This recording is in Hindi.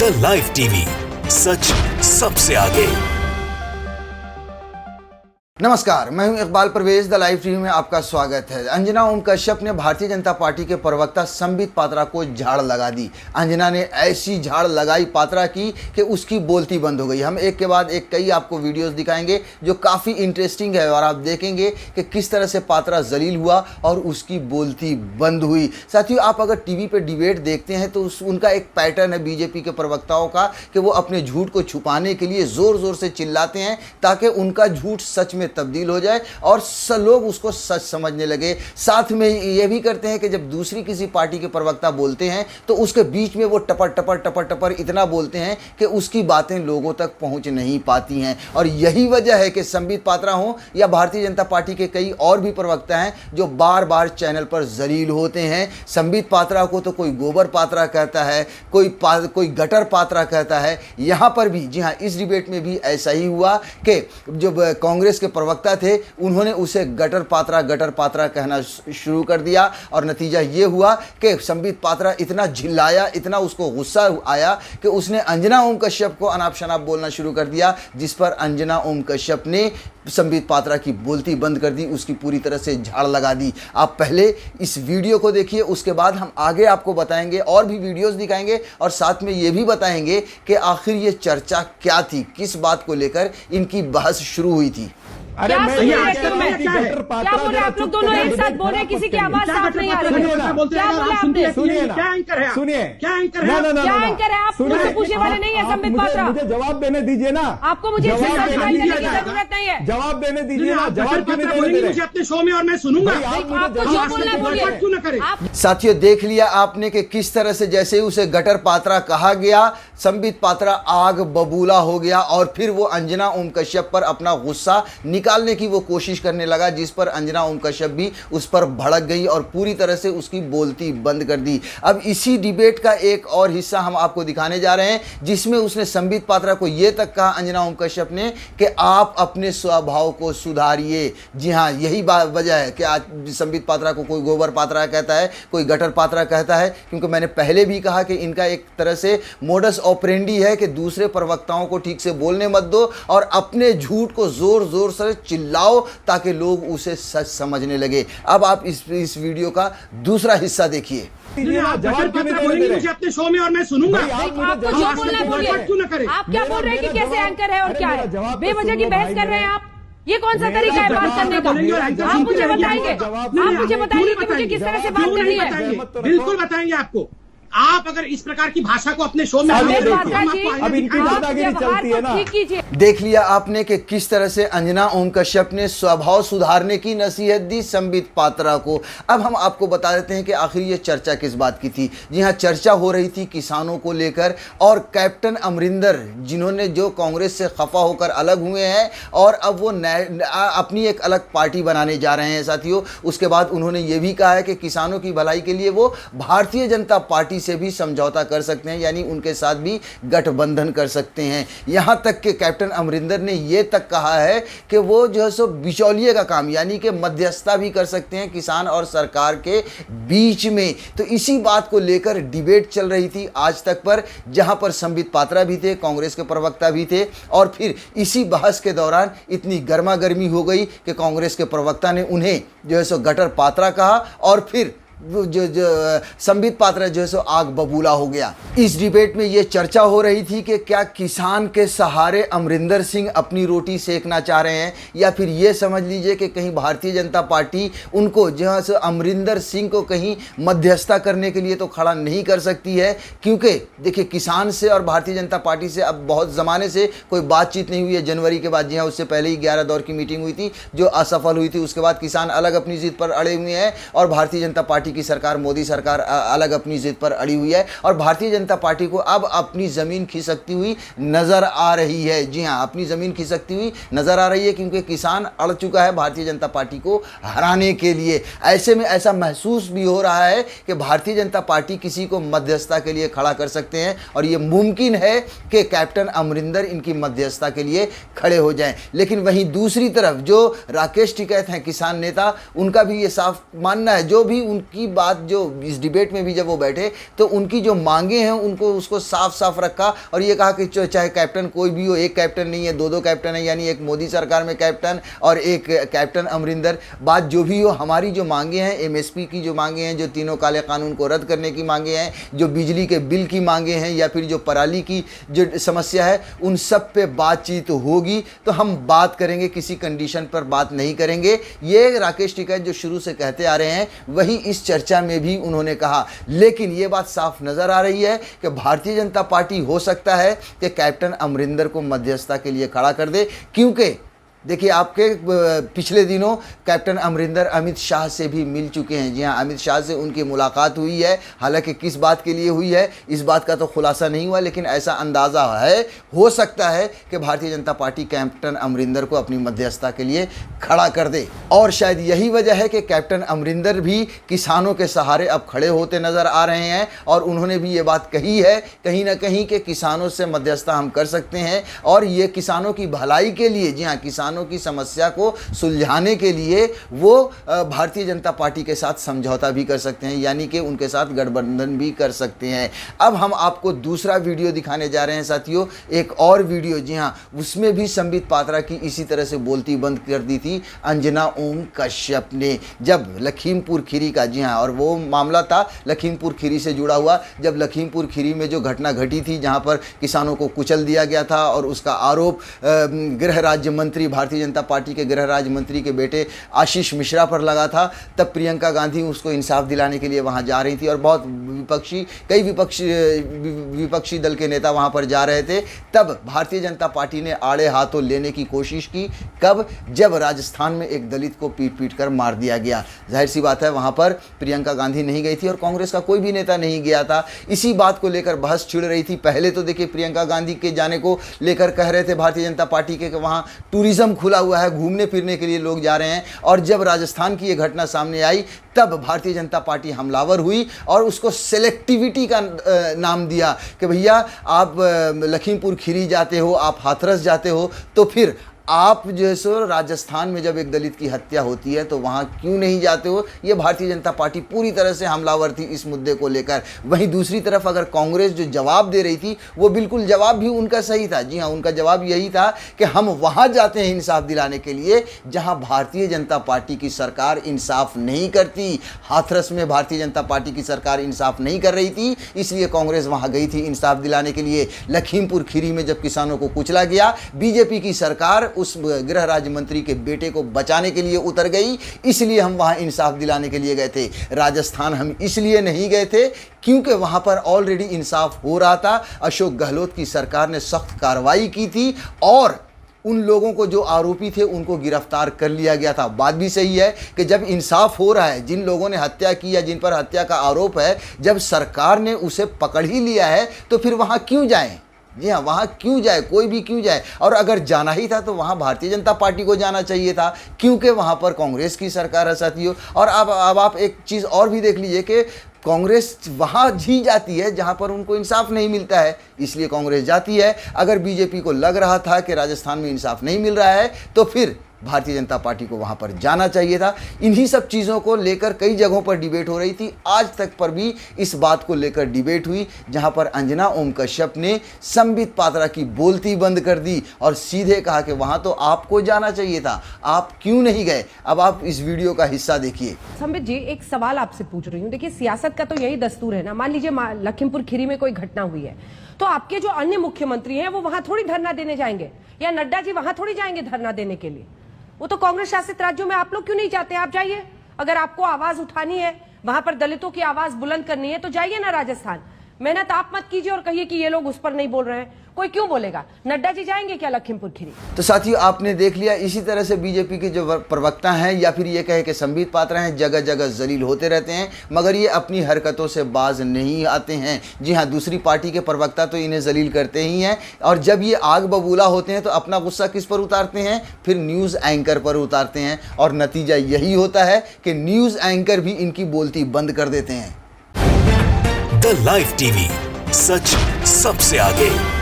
द लाइव टीवी, सच सबसे आगे। नमस्कार, मैं हूं Iqbal Parvez. The live TV में आपका स्वागत है। अंजना ओम कश्यप ने भारतीय जनता पार्टी के प्रवक्ता संबित पात्रा को झाड़ लगा दी। अंजना ने ऐसी झाड़ लगाई पात्रा की कि उसकी बोलती बंद हो गई। हम एक के बाद एक कई आपको वीडियोस दिखाएंगे जो काफ़ी इंटरेस्टिंग है और आप देखेंगे कि किस तरह से पात्रा जलील हुआ और उसकी बोलती बंद हुई। साथियों, आप अगर टीवी पे डिबेट देखते हैं तो उनका एक पैटर्न है बीजेपी के प्रवक्ताओं का कि वो अपने झूठ को छुपाने के लिए ज़ोर ज़ोर से चिल्लाते हैं ताकि उनका झूठ सच में तब्दील हो जाए और लोग उसको सच समझने लगे। साथ में ये भी करते हैं कि जब दूसरी किसी पार्टी के प्रवक्ता बोलते हैं तो उसके बीच में वो टपर टपर टपर टपर इतना बोलते हैं कि उसकी बातें लोगों तक पहुंच नहीं पाती हैं। और यही वजह है कि संबित पात्रा हो या भारतीय जनता पार्टी के कई और भी प्रवक्ता हैं जो बार बार चैनल पर जलील होते हैं। संबित पात्रा को तो कोई गोबर पात्रा कहता है, कोई गटर पात्रा कहता है। यहाँ पर भी, जी हाँ, इस डिबेट में भी ऐसा ही हुआ कि जो कांग्रेस के प्रवक्ता थे उन्होंने उसे गटर पात्रा कहना शुरू कर दिया और नतीजा ये हुआ कि संबित पात्रा इतना झिल्लाया, इतना उसको गुस्सा आया कि उसने अंजना ओम कश्यप को अनाप शनाप बोलना शुरू कर दिया, जिस पर अंजना ओम कश्यप ने संबित पात्रा की बोलती बंद कर दी, उसकी पूरी तरह से झाड़ लगा दी। आप पहले इस वीडियो को देखिए, उसके बाद हम आगे आपको बताएंगे और भी वीडियोस दिखाएंगे और साथ में ये भी बताएंगे कि आखिर ये चर्चा क्या थी, किस बात को लेकर इनकी बहस शुरू हुई थी। अरे मैं क्या बोले आप लोग दोनों एक साथ बोल रहे हैं, किसी की आवाज साफ नहीं आ रही है। क्या बोला आपने? क्या एंकर है? सुनिए, क्या एंकर है? क्या एंकर है? आप मुझसे पूछने वाले नहीं है संबित पात्रा। मुझे जवाब देने दीजिए ना। आपको मुझे जवाब देने की जरूरत नहीं है। जवाब देने दीजिए ना। जवाब क्यों नहीं दे रहे मुझे अपने शो में और मैं सुनूंगा। आपको जो बोलना है बोलिए। क्यों ना करें? साथियों, देख लिया आपने कि किस तरह से जैसे ही उसे गटर पात्रा कहा गया, संबित पात्रा आग बबूला हो गया और फिर वो अंजना ओम कश्यप पर अपना गुस्सा निकालने की वो कोशिश करने लगा, जिस पर अंजना ओम कश्यप भी उस पर भड़क गई और पूरी तरह से उसकी बोलती बंद कर दी। अब इसी डिबेट का एक और हिस्सा हम आपको दिखाने जा रहे हैं जिसमें उसने संबित पात्रा को यह तक कहा, अंजना ओम कश्यप ने, कि आप अपने स्वभाव को सुधारिए। जी हाँ, यही वजह है कि आज संबित पात्रा को कोई गोबर पात्रा कहता है, कोई गटर पात्रा कहता है, क्योंकि मैंने पहले भी कहा कि इनका एक तरह से मोडस ऑपरेंडी है कि दूसरे प्रवक्ताओं को ठीक से बोलने मत दो और अपने झूठ को जोर जोर से चिल्लाओ ताकि लोग उसे सच समझने लगे। अब आप इस वीडियो का दूसरा हिस्सा देखिए। जवाब बोलेंगे मुझे अपने शो में और मैं सुनूंगा। आपको जो बोलना है बोलिए। क्यों ना करें? आप क्या बोल रहे हैं कि कैसे एंकर है और क्या है? बेवजह की बहस कर रहे हैं आप। ये कौन सा तरीका है बात करने का? आप मुझे बताएंगे, आप मुझे बताइए कि मुझे किस तरह से बात करनी है। बिल्कुल बताएंगे आपको। आप अगर इस प्रकार की भाषा को अपने शो में अब इनकी दादागिरी चलती है ना। देख लिया आपने कि किस तरह से अंजना ओम कश्यप ने स्वभाव सुधारने की नसीहत दी संबित पात्रा को। अब हम आपको बता देते हैं कि आखिर ये चर्चा किस बात की थी। जी हाँ, चर्चा हो रही थी किसानों को लेकर और कैप्टन अमरिंदर, जिन्होंने जो कांग्रेस से खफा होकर अलग हुए हैं और अब वो अपनी एक अलग पार्टी बनाने जा रहे हैं। साथियों, उसके बाद उन्होंने ये भी कहा है कि किसानों की भलाई के लिए वो भारतीय जनता पार्टी से भी समझौता कर सकते हैं, यानी उनके साथ भी गठबंधन कर सकते हैं। यहां तक कि कैप्टन अमरिंदर ने यह तक कहा है कि वो जो है सो बिचौलिए का काम, यानी कि मध्यस्थता भी कर सकते हैं किसान और सरकार के बीच में। तो इसी बात को लेकर डिबेट चल रही थी आज तक पर, जहां पर संबित पात्रा भी थे, कांग्रेस के प्रवक्ता भी थे और फिर इसी बहस के दौरान इतनी गर्मा गर्मी हो गई कि कांग्रेस के प्रवक्ता ने उन्हें जो है सो गटर पात्रा कहा और फिर जो संबित पात्रा जो है सो आग बबूला हो गया। इस डिबेट में ये चर्चा हो रही थी कि क्या किसान के सहारे अमरिंदर सिंह अपनी रोटी सेकना चाह रहे हैं या फिर ये समझ लीजिए कि कहीं भारतीय जनता पार्टी उनको जो है सो अमरिंदर सिंह को कहीं मध्यस्थता करने के लिए तो खड़ा नहीं कर सकती है, क्योंकि देखिए किसान से और भारतीय जनता पार्टी से अब बहुत ज़माने से कोई बातचीत नहीं हुई है। जनवरी के बाद, जी हाँ, उससे पहले ही 11 दौर की मीटिंग हुई थी जो असफल हुई थी। उसके बाद किसान अलग अपनी जिद पर अड़े हुए हैं और भारतीय जनता पार्टी की सरकार, मोदी सरकार अलग अपनी जिद पर अड़ी हुई है और भारतीय जनता पार्टी को अब अपनी ज़मीन खिसकती हुई नज़र आ रही है। जी हाँ, अपनी ज़मीन खिसकती हुई नज़र आ रही है क्योंकि किसान अड़ चुका है भारतीय जनता पार्टी को हराने के लिए। ऐसे में ऐसा महसूस भी हो रहा है कि भारतीय जनता पार्टी किसी को मध्यस्थता के लिए खड़ा कर सकते हैं और ये मुमकिन है कि कैप्टन अमरिंदर इनकी मध्यस्थता के लिए खड़े हो जाएं। लेकिन वहीं दूसरी तरफ जो राकेश टिकैत हैं किसान नेता, उनका भी ये साफ मानना है, जो भी उनकी उनकी बात जो इस डिबेट में भी जब वो बैठे तो उनकी जो मांगे हैं उनको उसको साफ साफ रखा और ये कहा कि चाहे कैप्टन कोई भी हो, एक कैप्टन नहीं है, दो कैप्टन है, यानी एक मोदी सरकार में कैप्टन और एक कैप्टन अमरिंदर। बात जो भी हो, हमारी जो मांगे हैं, एमएसपी की जो मांगे हैं, जो तीनों काले कानून को रद्द करने की मांगे हैं, जो बिजली के बिल की मांगे हैं, या फिर जो पराली की जो समस्या है, उन सब पे बातचीत होगी। तो हम बात करेंगे, किसी कंडीशन पर बात नहीं करेंगे। ये राकेश टिकैत जो शुरू से कहते आ रहे हैं वही इस चर्चा में भी उन्होंने कहा। लेकिन ये बात साफ नजर आ रही है कि भारतीय जनता पार्टी हो सकता है कि कैप्टन अमरिंदर को मध्यस्थता के लिए खड़ा कर दे, क्योंकि देखिए आपके पिछले दिनों कैप्टन अमरिंदर अमित शाह से भी मिल चुके हैं। जी हाँ, अमित शाह से उनकी मुलाकात हुई है। हालांकि किस बात के लिए हुई है इस बात का तो खुलासा नहीं हुआ, लेकिन ऐसा अंदाज़ा है, हो सकता है कि भारतीय जनता पार्टी कैप्टन अमरिंदर को अपनी मध्यस्थता के लिए खड़ा कर दे। और शायद यही वजह है कि कैप्टन अमरिंदर भी किसानों के सहारे अब खड़े होते नज़र आ रहे हैं और उन्होंने भी ये बात कही है कहीं ना कहीं कि किसानों से मध्यस्थता हम कर सकते हैं और ये किसानों की भलाई के लिए, जी हाँ, किसानों की समस्या को सुलझाने के लिए वो भारतीय जनता पार्टी के साथ समझौता भी कर सकते हैं, यानी कि उनके साथ गठबंधन भी कर सकते हैं। अब हम आपको दूसरा वीडियो दिखाने जा रहे हैं साथियों, एक और वीडियो। जी हाँ, उसमें भी संबित पात्रा की इसी तरह से बोलती बंद कर दी थी अंजना ओम कश्यप ने, जब लखीमपुर खीरी का, जी हाँ, और वो मामला था लखीमपुर खीरी से जुड़ा हुआ, जब लखीमपुर खीरी में जो घटना घटी थी जहां पर किसानों को कुचल दिया गया था और उसका आरोप गृह राज्य मंत्री, भारतीय जनता पार्टी के गृह राज्य मंत्री के बेटे आशीष मिश्रा पर लगा था। तब प्रियंका गांधी उसको इंसाफ दिलाने के लिए वहां जा रही थी और बहुत कई विपक्षी दल के नेता वहां पर जा रहे थे। तब भारतीय जनता पार्टी ने आड़े हाथों लेने की कोशिश की। कब? जब राजस्थान में एक दलित को पीट कर मार दिया गया। जाहिर सी बात है वहां पर प्रियंका गांधी नहीं गई थी और कांग्रेस का कोई भी नेता नहीं गया था। इसी बात को लेकर बहस छिड़ रही थी। पहले तो देखिए प्रियंका गांधी के जाने को लेकर कह रहे थे भारतीय जनता पार्टी के कि वहां टूरिज्म खुला हुआ है, घूमने फिरने के लिए लोग जा रहे हैं, और जब राजस्थान की ये घटना सामने आई तब भारतीय जनता पार्टी हमलावर हुई और उसको सेलेक्टिविटी का नाम दिया कि भैया आप लखीमपुर खीरी जाते हो, आप हाथरस जाते हो, तो फिर आप जो है सो राजस्थान में जब एक दलित की हत्या होती है तो वहाँ क्यों नहीं जाते हो। ये भारतीय जनता पार्टी पूरी तरह से हमलावर थी इस मुद्दे को लेकर। वहीं दूसरी तरफ अगर कांग्रेस जो जवाब दे रही थी वो बिल्कुल जवाब भी उनका सही था। जी हाँ, उनका जवाब यही था कि हम वहाँ जाते हैं इंसाफ दिलाने के लिए जहाँ भारतीय जनता पार्टी की सरकार इंसाफ नहीं करती। हाथरस में भारतीय जनता पार्टी की सरकार इंसाफ नहीं कर रही थी, इसलिए कांग्रेस वहाँ गई थी इंसाफ दिलाने के लिए। लखीमपुर खीरी में जब किसानों को कुचला गया, बीजेपी की सरकार उस गृह राज्य मंत्री के बेटे को बचाने के लिए उतर गई, इसलिए हम वहां इंसाफ दिलाने के लिए गए थे। राजस्थान हम इसलिए नहीं गए थे क्योंकि वहां पर ऑलरेडी इंसाफ हो रहा था। अशोक गहलोत की सरकार ने सख्त कार्रवाई की थी और उन लोगों को जो आरोपी थे उनको गिरफ्तार कर लिया गया था। बात भी सही है कि जब इंसाफ हो रहा है, जिन लोगों ने हत्या की या जिन पर हत्या का आरोप है, जब सरकार ने उसे पकड़ ही लिया है तो फिर वहां क्यों जाएं। जी हाँ, वहाँ क्यों जाए, कोई भी क्यों जाए। और अगर जाना ही था तो वहाँ भारतीय जनता पार्टी को जाना चाहिए था, क्योंकि वहाँ पर कांग्रेस की सरकार है साथियों। और अब आप एक चीज़ और भी देख लीजिए कि कांग्रेस वहाँ ही जाती है जहाँ पर उनको इंसाफ नहीं मिलता है, इसलिए कांग्रेस जाती है। अगर बीजेपी को लग रहा था कि राजस्थान में इंसाफ नहीं मिल रहा है तो फिर भारतीय जनता पार्टी को वहां पर जाना चाहिए था। इन्हीं सब चीज़ों को लेकर कई जगहों पर डिबेट हो रही थी। आज तक पर भी इस बात को लेकर डिबेट हुई जहां पर अंजना ओम कश्यप ने संबित पात्रा की बोलती बंद कर दी और सीधे कहा कि वहां तो आपको जाना चाहिए था, आप क्यों नहीं गए। अब आप इस वीडियो का हिस्सा देखिए। संबित जी, एक सवाल आपसे पूछ रही हूँ। देखिए, सियासत का तो यही दस्तूर है ना। मान लीजिए लखीमपुर खीरी में कोई घटना हुई है तो आपके जो अन्य मुख्यमंत्री हैं वो वहां थोड़ी धरना देने जाएंगे, या नड्डा जी वहां थोड़ी जाएंगे धरना देने के लिए। वो तो कांग्रेस शासित राज्यों में आप लोग क्यों नहीं जाते? आप जाइए, अगर आपको आवाज उठानी है, वहां पर दलितों की आवाज बुलंद करनी है तो जाइए ना राजस्थान। मेहनत आप मत कीजिए और कहिए कि ये लोग उस पर नहीं बोल रहे हैं। कोई क्यों बोलेगा? नड्डा जी जाएंगे क्या लखीमपुर खीरी? तो साथियों, आपने देख लिया, इसी तरह से बीजेपी के जो प्रवक्ता हैं या फिर ये कहे कि संबित पात्रा हैं, जगह जगह जलील होते रहते हैं, मगर ये अपनी हरकतों से बाज नहीं आते हैं। जी हाँ, दूसरी पार्टी के प्रवक्ता तो इन्हें जलील करते ही हैं, और जब ये आग बबूला होते हैं तो अपना गुस्सा किस पर उतारते हैं? फिर न्यूज़ एंकर पर उतारते हैं, और नतीजा यही होता है कि न्यूज़ एंकर भी इनकी बोलती बंद कर देते हैं। द लाइव टीवी, सच सबसे आगे।